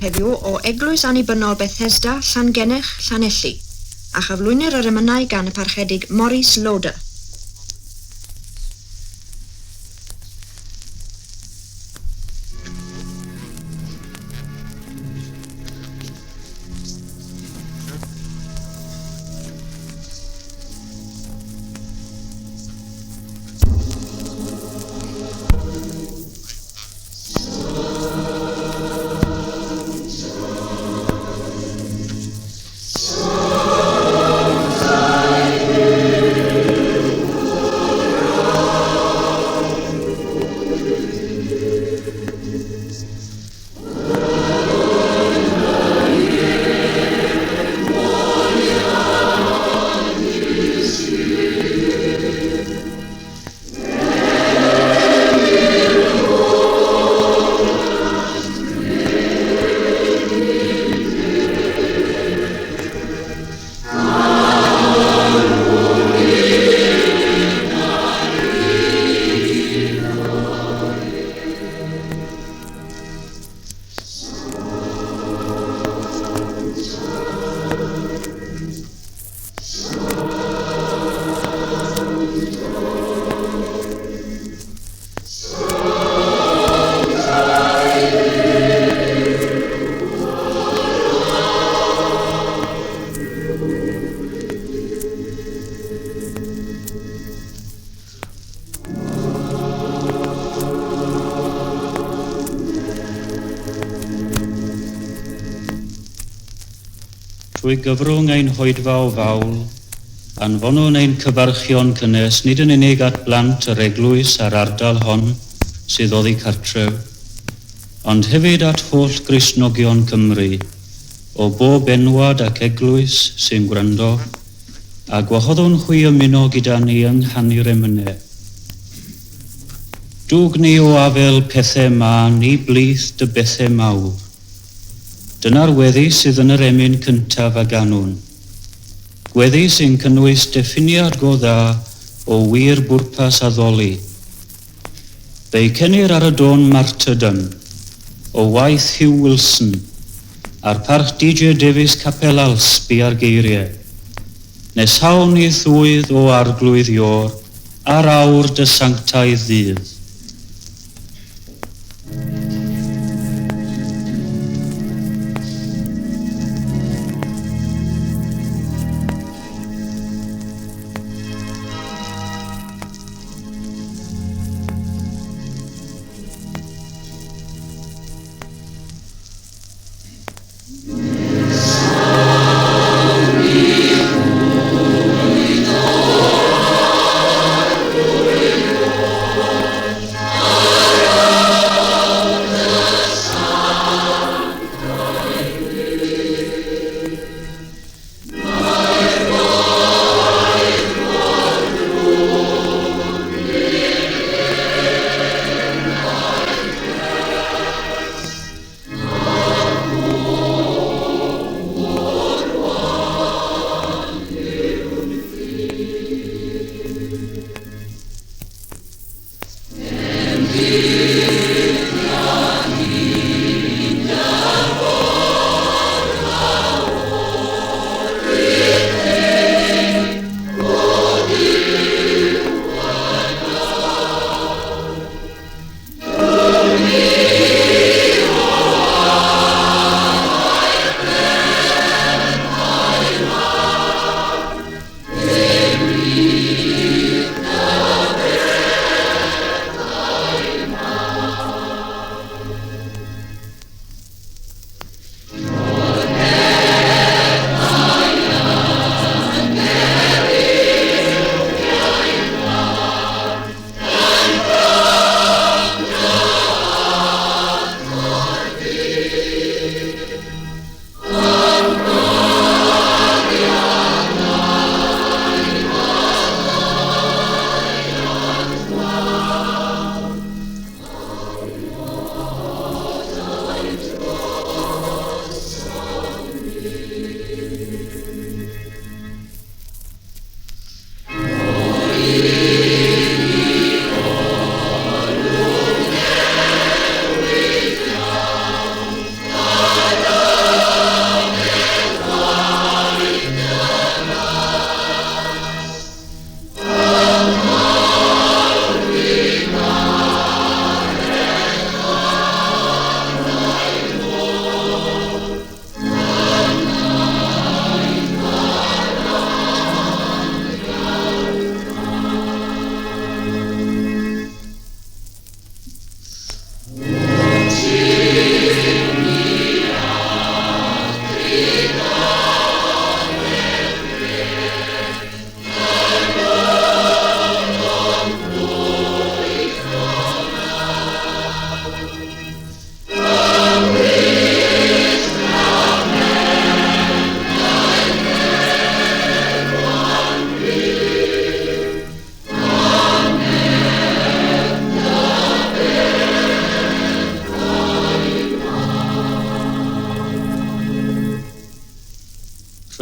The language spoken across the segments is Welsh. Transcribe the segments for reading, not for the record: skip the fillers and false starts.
heddiw o Eglwys Annibynnol Bethesda, Llangennych, Llanelli, a chyflwynir yr emynau gan y parchedig Maurice Loader. Trwy gyfrwng ein hoedfa o fawl, anfonwn ein cyfarchion cynnes nid yn unig at blant yr eglwys a'r ardal hon sydd oddi cartref, ond hefyd at holl Gristnogion Cymru, o bob enwad ac eglwys sy'n gwrando, a gwahoddwn hwy ymuno gyda ni yng nghannu'r emynau. Dwg ni o afel pethau ma ni blith dy bethau mawr. Dyna'r weddi sydd yn yr emyn cyntaf a ganwn. Gweddi sy'n cynnwys diffiniad go dda o wir bwrpas addoli. Fe'i cenir ar y dôn martyrdom o waith Hugh Wilson a'r parch DJ Davies Capel-Alsby ar geiriau. Nes hawn i ddwydd o arglwydd ior ar awr dy sanctaidd ddydd.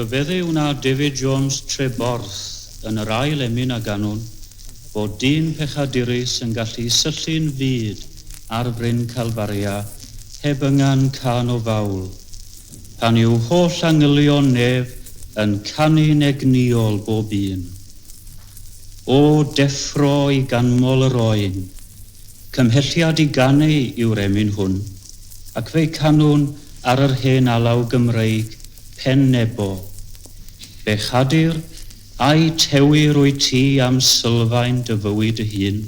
Rhyfeddiw na David Jones Treborth yn yr ail emyn a ganwn bod dyn pechadurus yn gallu syllu'n fyd ar Bryn Calfaria heb yngan can o fawl, pan yw holl angylion nef yn canu'n egniol bob un. O deffro i ganmol yr oen, cymhelliad i ganu yw'r emyn hwn, ac fe'i canwn ar yr hen alaw Gymreig Pen Nebo. Bechadur a'i tewir o'i ti am sylfaen dy fywyd y hun.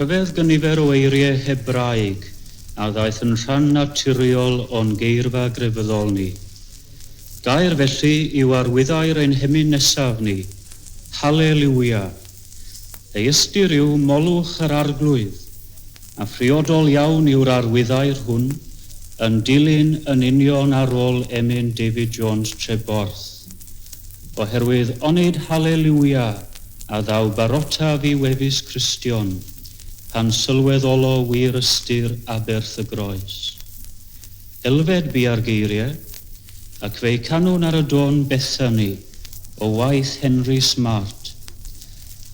Rhyfedd gynifer o eiriau Hebraeg a ddaeth yn rhan naturiol o'n geirfa grefyddol ni. Gair felly yw arwyddau'r ein hemyn nesaf ni, Halleluia. Ei ystyr yw molwch yr arglwydd, a phriodol iawn yw'r arwyddau'r hwn, yn dilyn yn union ar ôl emyn David Jones Treborth. Oherwydd onid Halleluia a ddaw barota fi wefus Cristion, pan sylweddolo wir ystyr aberth y groes. Elfed bu ar geiriau, ac fe'i canwn ar y dôn Bethany o waith Henry Smart.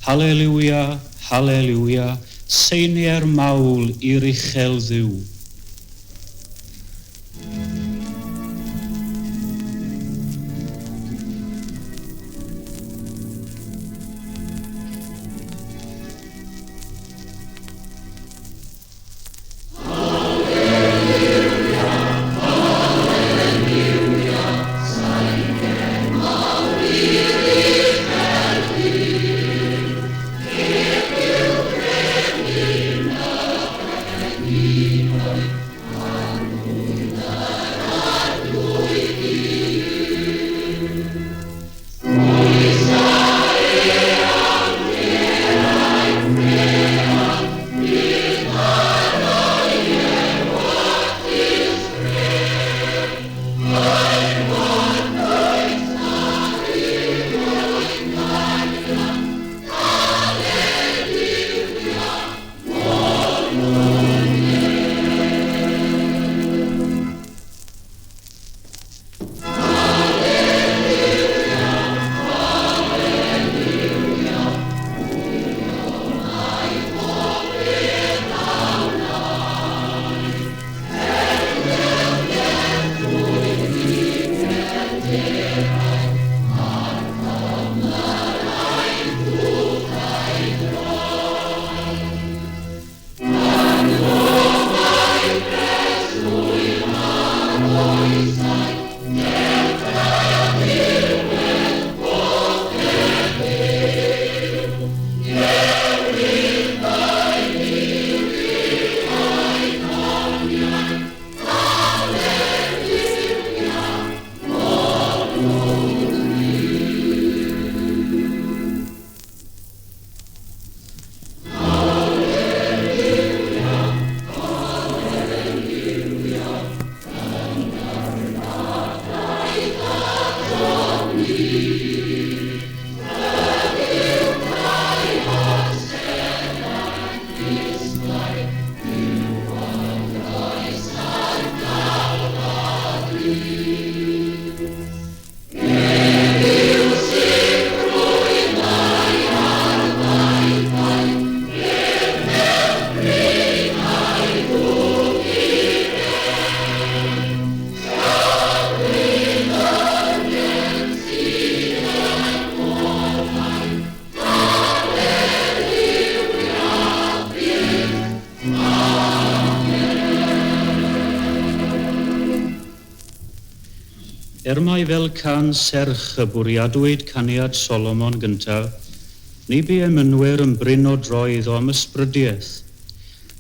Halleluia, Halleluia, seiniau'r mawl i'r uchel ddiw. mai fel can serch y bwriadwyd caniad Solomon gyntaf, ni bu emynwyr yn bryn o droedd o am ysbrydiaeth,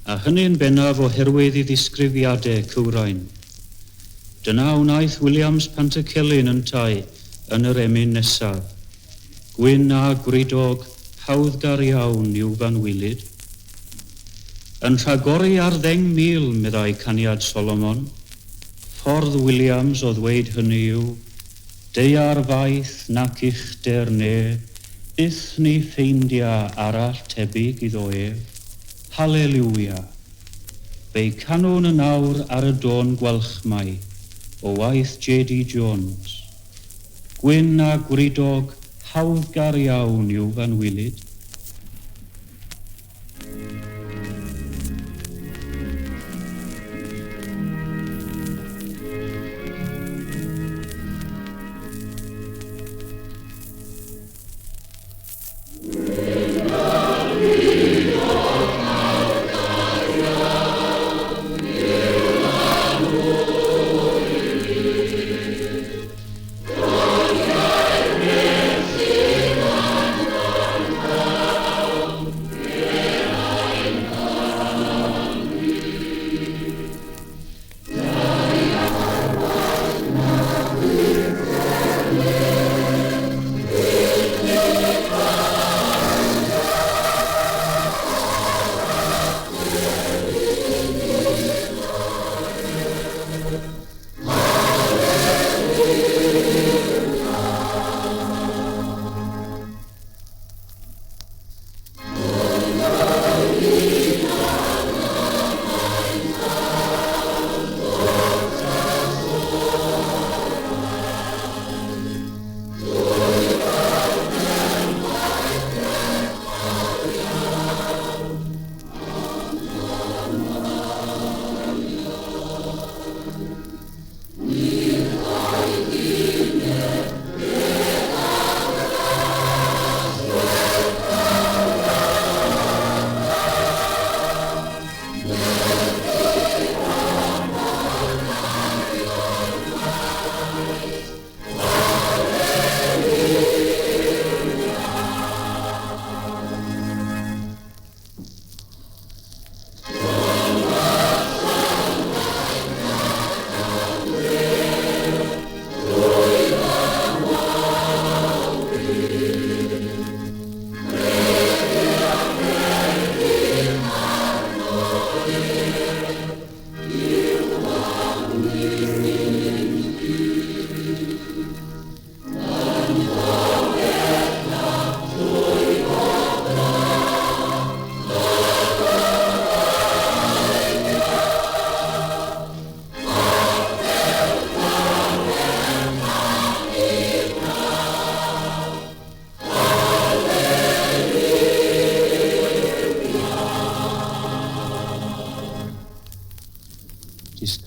a hynny'n bennaf oherwydd I ddisgrifiadau cywrain. Dyna wnaeth Williams Pantycelyn yn tai yn yr emyn nesaf. Gwyn a gwridog, hawddgar iawn yw fan wylid. Yn rhagori ar 10,000 meddai caniad Solomon, ffordd Williams o ddweud hynny yw, deiar faith nac uchder ne, byth ni ffeindia arall tebyg iddo Halleluia. Fe'i canwn yn awr ar y dôn gwalchmai, o waith J.D. Jones. Gwyn a gwridog, hawddgar iawn yw fan wylid.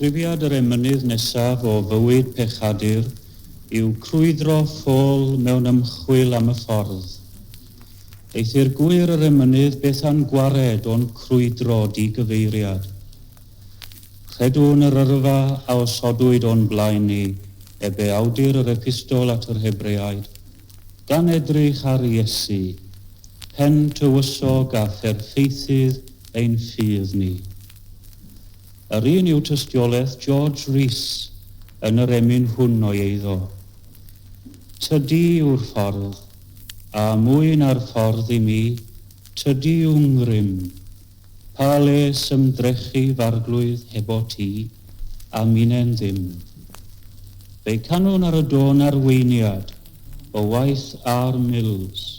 Disgrifiad yr emynydd nesaf o fywyd pechadur yw crwydro ffôl mewn ymchwil am y ffordd. Eithir gwir yr emynydd beth a'n gwared o'n crwydro di-gyfeiriad. Rhedwn yr yrfa a osodwyd o'n blaen ni, ebe awdur yr epistol at yr Hebreaid, gan edrych ar Iesu, pen tywysog a pherffeithydd ein ffydd ni. Yr un yw tystiolaeth George Rees yn yr emyn hwn o'i eiddo. Tydi yw'r ffordd, a mwy na'r ffordd I mi, tydi yw'n ngrym, pa les ymdrechu farglwydd hebo ti, a minen ddim. Fe'i canwn ar y dôn arweiniad, o waith R. Mills.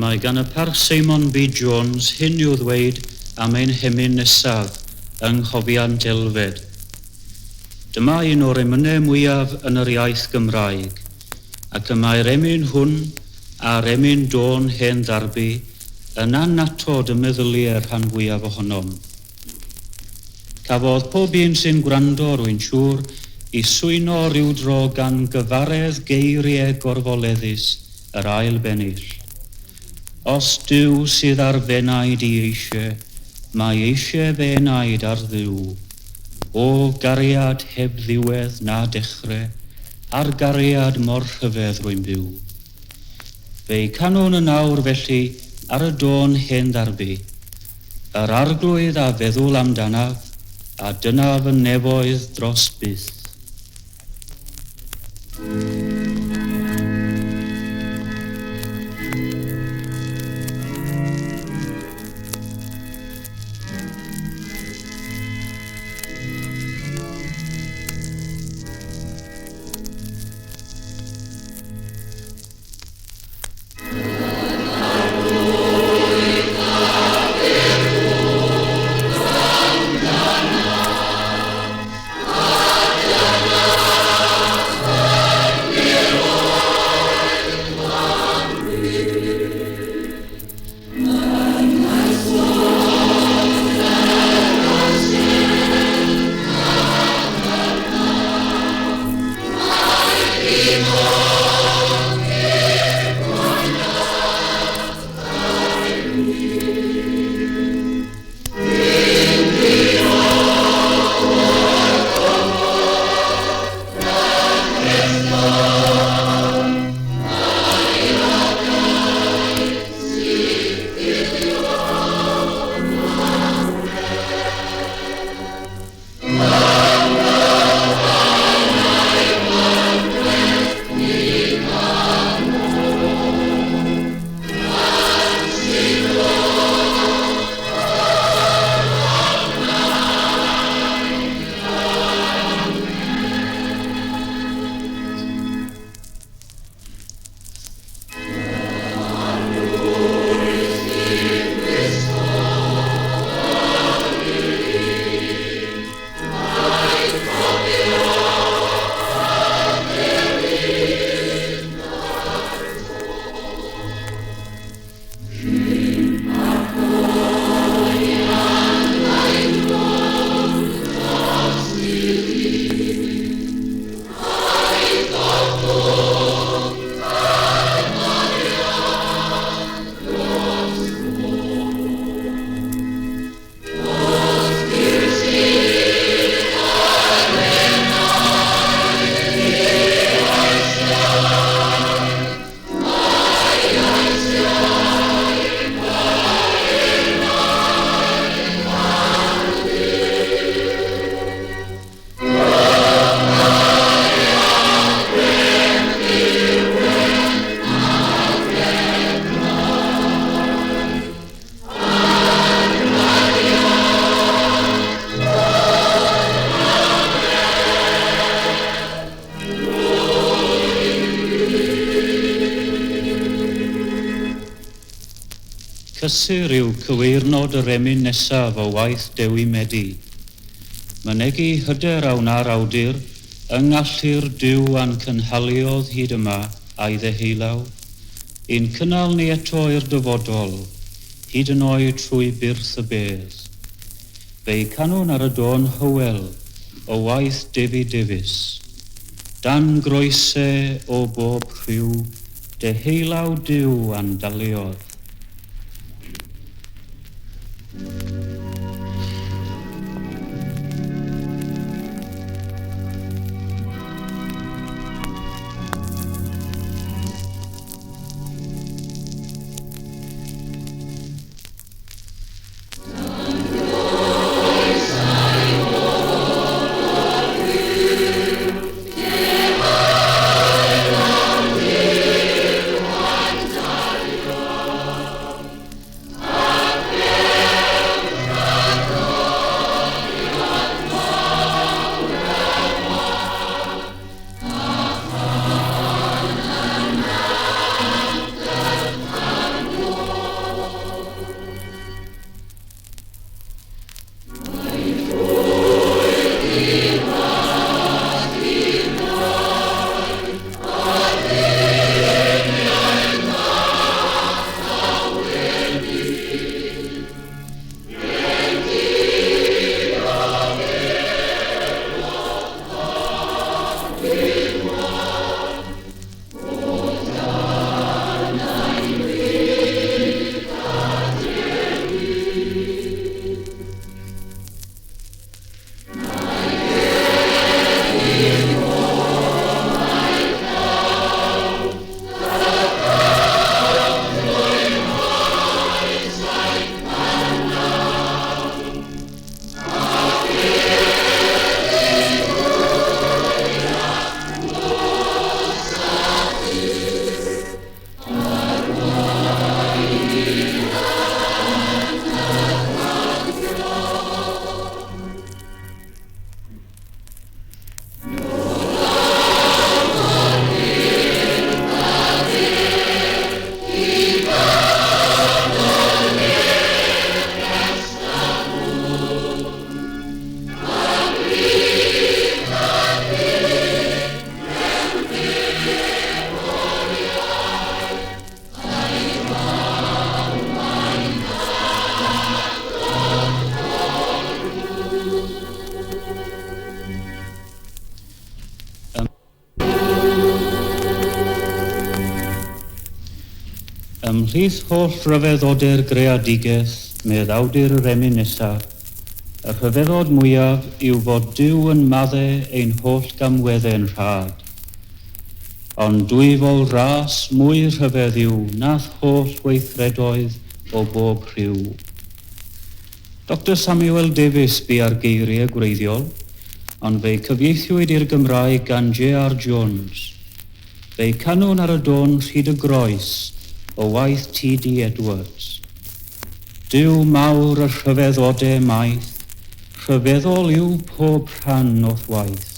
mae gan y parch Simon B. Jones hyn i'w ddweud am ein hemyn nesaf yng nghofian delfed. Dyma un o'r emynau mwyaf yn yr iaith Gymraeg, ac y mae'r emyn hwn a'r emyn Dôn hen ddarbu yn annatod y meddyliau'r rhan fwyaf ohonom. Cafodd pob un sy'n gwrando rwy'n siŵr i swyno rhyw dro gan gyfaredd geiriau gorfoleddus yr ail bennill. Os Duw sydd ar fenaid i eisiau, mae eisiau fenaid ar Dduw. O gariad heb ddiwedd na dechrau, ar gariad mor rhyfedd rwy'n byw. Fe'i canwn yn awr felly ar y Dôn hen ddarbu, yr arglwydd a feddwl amdanaf, a dyna fy nefoedd dros byth. Cysur yw cyweirnod yr emyn nesaf o waith Dewi Medi. Mynegu hyder awn ar awdur, yng ngallu'r Duw a'n cynhaliodd hyd yma a'i ddeheulaw, un cynnal ni eto i'r dyfodol, hyd yn oed trwy byrth y bedd. Fe'i canwn ar y Dôn Hywel o waith Devi Davies. Dan groesau o bob rhyw, deheulaw Duw a'n daliodd. Ymhlith holl rhyfeddodau'r greadigeth, meddawdur yr emyn nesaf, y rhyfeddod mwyaf yw fod Duw yn maddau ein holl gamweddau'n rhad. Ond dwyfol ras mwy rhyfedd yw nath holl weithredoedd o bob rhyw. Dr Samuel Davies bu ar geiriau gwreiddiol, ond fe'i cyfieithiwyd i'r Gymraeg gan J.R. Jones. Fe'i canwn ar y dôn Rhyd y Groes o waith T.D. Edwards. Duw mawr y rhyfeddodau maith, rhyfeddol yw pob rhan o'th waith.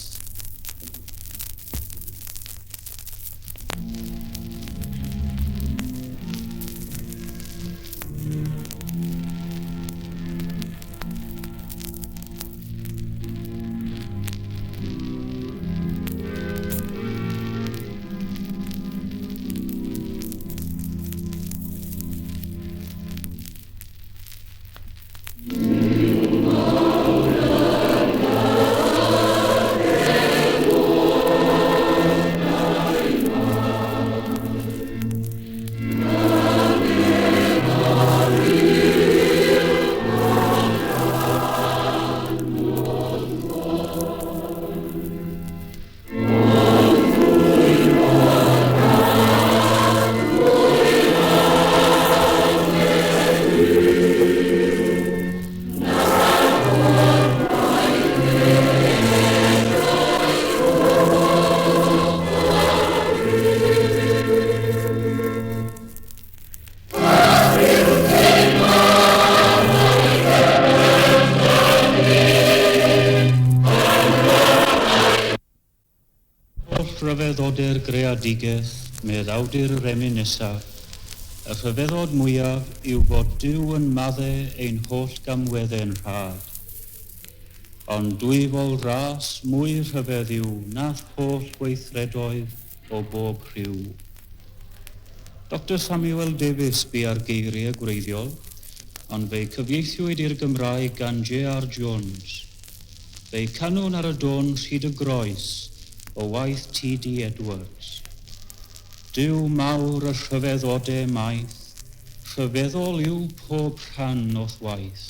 Rhyfeddodau'r greadigeth, meddawdur yr emyn nesaf, y rhyfeddod mwyaf yw fod Duw yn maddau ein holl gamweddau'n rhad. Ond dwyfol ras mwy rhyfedd yw nath holl weithredoedd o bob rhyw. Dr Samuel Davies bu ar geiriau gwreiddiol, ond fe'i cyfieithiwyd i'r Gymraeg gan J.R. Jones. Fe'i canwn ar y dôn Rhyd y Groes o waith T.D. Edwards. Duw mawr y rhyfeddodau maith, rhyfeddol yw pob rhan o'th waith.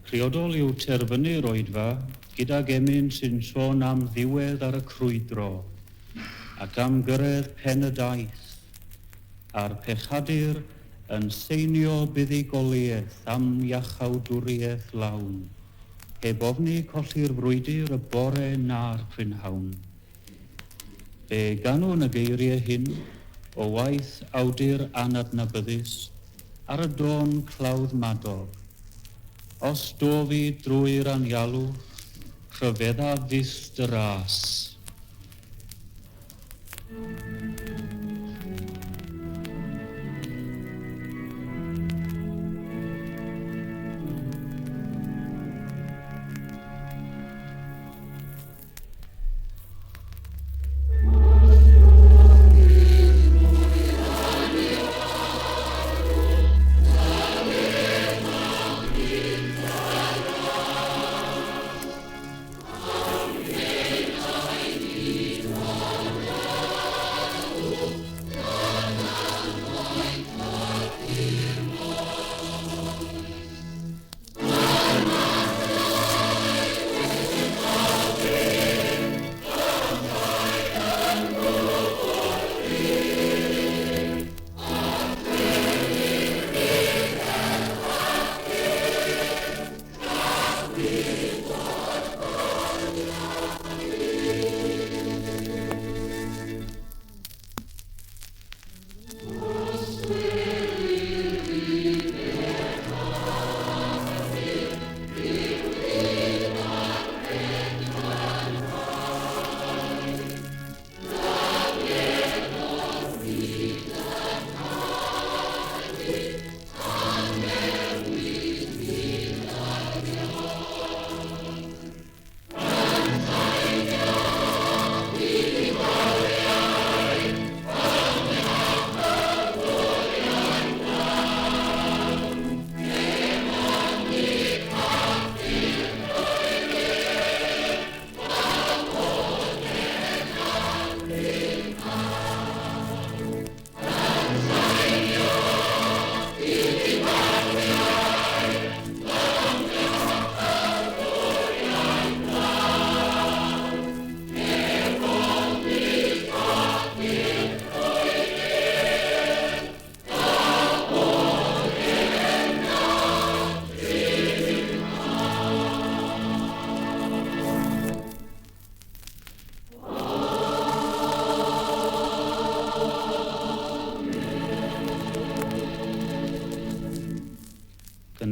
Priodol yw terfynu'r oedfa gydag emyn sy'n sôn am ddiwedd ar y crwydro ac am gyrraedd pen y daith a'r pechadur yn seinio buddigoliaeth am iachawdwriaeth lawn heb ofni colli'r frwydr y bore na'r prynhawn. Fe ganwn y geiriau hyn o waith awdur anadnabyddus ar y dôn clawdd madog. Os do fi drwy'r anialw, rhyfedda ddyst y ras.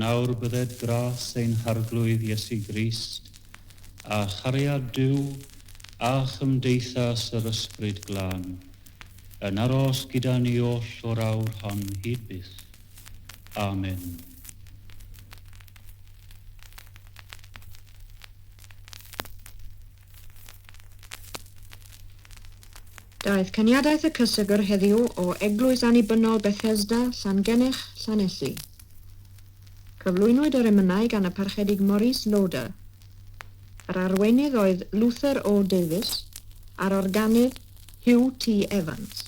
Nawr bydded gras ein harglwydd Iesu Grist, a chariad diw a chymdeithas yr ysbryd glân, yn aros gyda ni oll o'r awr hon hyd byth. Amen. Daeth caniadaeth y cysegr heddiw o Eglwys Annibynnol Bethesda, Llangennych, Llanelli. Cyflwynwyd yr emynau gan y parchedig Maurice Lauder. Yr arweinydd oedd Luther O. Davis a'r organydd Hugh T. Evans.